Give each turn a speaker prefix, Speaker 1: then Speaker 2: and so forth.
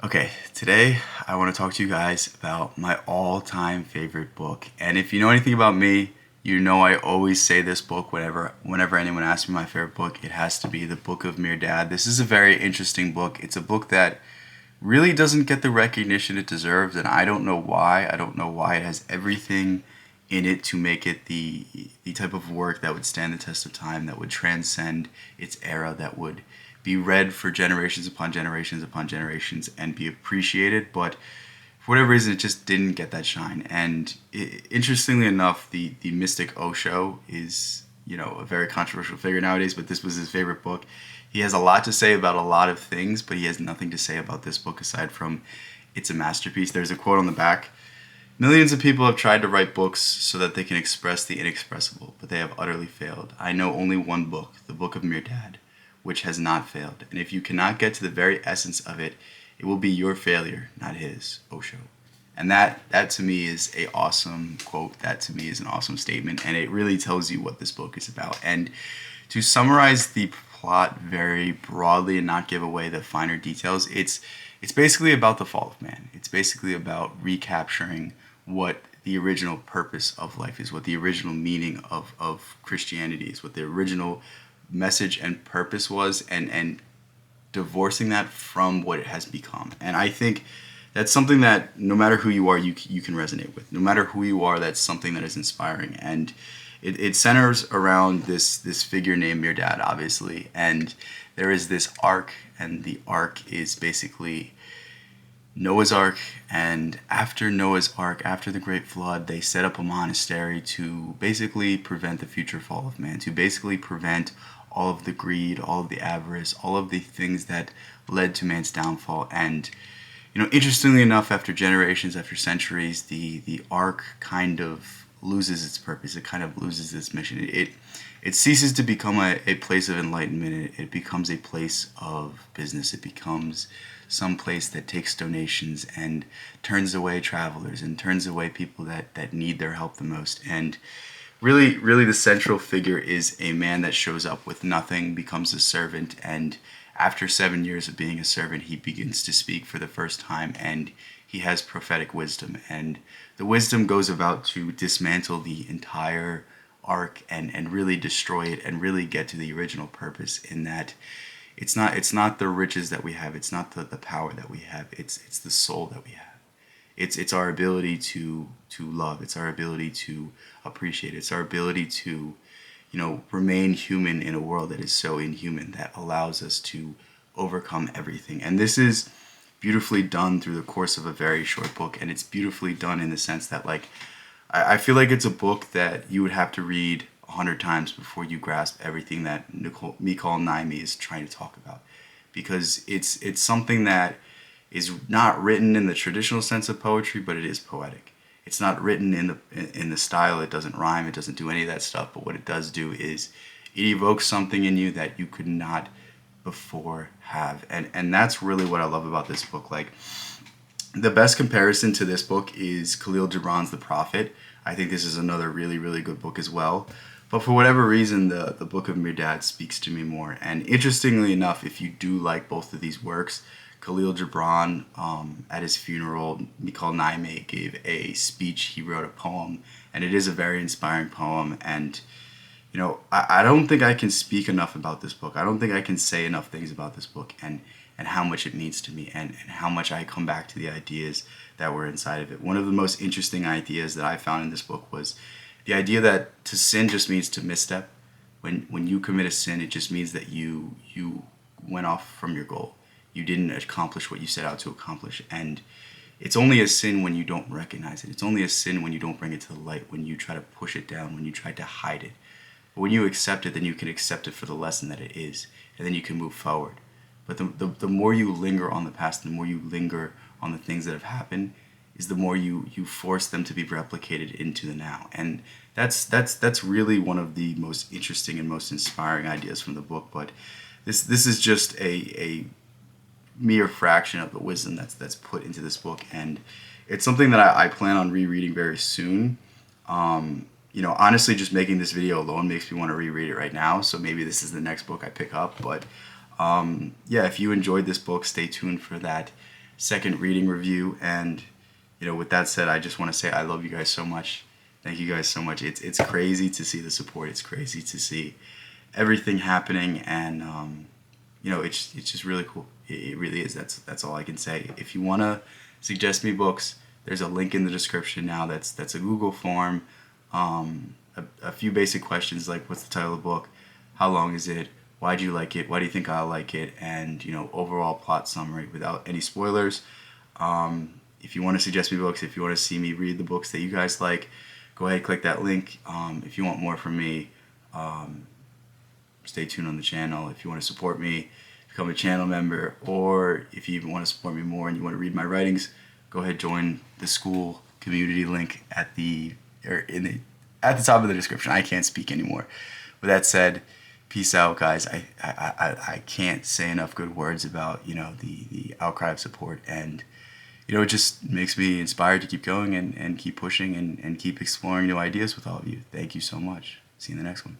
Speaker 1: Okay, today I want to talk to you guys about my all-time favorite book. And if you know anything about me, you know I always say this book whenever anyone asks me my favorite book, it has to be The Book of Mere Dad. This is a very interesting book. It's a book that really doesn't get the recognition it deserves, and I don't know why. I don't know why. It has everything in it to make it the type of work that would stand the test of time, that would transcend its era, that would be read for generations upon generations upon generations and be appreciated. But for whatever reason, it just didn't get that shine. And interestingly enough, the mystic Osho is, a very controversial figure nowadays, but this was his favorite book. He has a lot to say about a lot of things, but he has nothing to say about this book aside from it's a masterpiece. There's a quote on the back: "Millions of people have tried to write books so that they can express the inexpressible, but they have utterly failed. I know only one book, the Book of Mere Dad, which has not failed. And if you cannot get to the very essence of it, it will be your failure, not his." Osho. And that to me is a awesome quote. That to me is an awesome statement, and it really tells you what this book is about. And to summarize the plot very broadly and not give away the finer details, it's basically about the fall of man. It's basically about recapturing what the original purpose of life is, what the original meaning of Christianity is, what the original message and purpose was, and divorcing that from what it has become. And I think that's something that no matter who you are, you can resonate with. No matter who you are, that's something that is inspiring. And it centers around this figure named Mere Dad, obviously. And there is this ark, and the ark is basically Noah's Ark. And after Noah's Ark, after the Great Flood, they set up a monastery to basically prevent the future fall of man, to basically prevent all of the greed, all of the avarice, all of the things that led to man's downfall. And interestingly enough, after generations, after centuries, the ark kind of loses its purpose. It kind of loses its mission. It ceases to become a place of enlightenment. It becomes a place of business. It becomes some place that takes donations and turns away travelers and turns away people that need their help the most. And really the central figure is a man that shows up with nothing, becomes a servant, and after 7 years of being a servant, he begins to speak for the first time, and he has prophetic wisdom. And the wisdom goes about to dismantle the entire ark and really destroy it and really get to the original purpose, in that it's not the riches that we have, it's not the power that we have, it's the soul that we have. It's our ability to love, it's our ability to appreciate, it's our ability to remain human in a world that is so inhuman, that allows us to overcome everything. And this is beautifully done through the course of a very short book, and it's beautifully done in the sense that, like, I feel like it's a book that you would have to read 100 times before you grasp everything that Mikhail Naimi is trying to talk about, because it's something that is not written in the traditional sense of poetry, but it is poetic. It's not written in the style. It doesn't rhyme. It doesn't do any of that stuff. But what it does do is it evokes something in you that you could not before have. And that's really what I love about this book. Like, the best comparison to this book is Khalil Gibran's The Prophet. I think this is another really, really good book as well. But for whatever reason, the Book of Mere Dad speaks to me more. And interestingly enough, if you do like both of these works, Khalil Gibran, at his funeral, Mikhail Naimi gave a speech. He wrote a poem, and it is a very inspiring poem. And, I don't think I can speak enough about this book. I don't think I can say enough things about this book and how much it means to me, and how much I come back to the ideas that were inside of it. One of the most interesting ideas that I found in this book was the idea that to sin just means to misstep. When you commit a sin, it just means that you went off from your goal. You didn't accomplish what you set out to accomplish. And it's only a sin when you don't recognize it. It's only a sin when you don't bring it to the light, when you try to push it down, when you try to hide it. But when you accept it, then you can accept it for the lesson that it is, and then you can move forward. But the more you linger on the past, the more you linger on the things that have happened, is the more you force them to be replicated into the now. And that's really one of the most interesting and most inspiring ideas from the book. But this is just a mere fraction of the wisdom that's put into this book, and it's something that I plan on rereading very soon. Honestly, just making this video alone makes me want to reread it right now, so maybe this is the next book I pick up. But if you enjoyed this book, stay tuned for that second reading review. And with that said, I just want to say I love you guys so much. Thank you guys so much. It's crazy to see the support. It's crazy to see everything happening, and it's just really cool. It really is. That's all I can say. If you want to suggest me books, there's a link in the description now. That's a Google form. A few basic questions like what's the title of the book, how long is it, why do you like it, why do you think I'll like it, and overall plot summary without any spoilers. If you want to suggest me books, if you want to see me read the books that you guys like, go ahead, click that link. If you want more from me, stay tuned on the channel. If you want to support me, become a channel member, or if you even want to support me more and you want to read my writings, go ahead, join the school community link at the top of the description. I can't speak anymore. With that said, peace out, guys. I can't say enough good words about the outcry of support, and it just makes me inspired to keep going and keep pushing and keep exploring new ideas with all of you. Thank you so much. See you in the next one.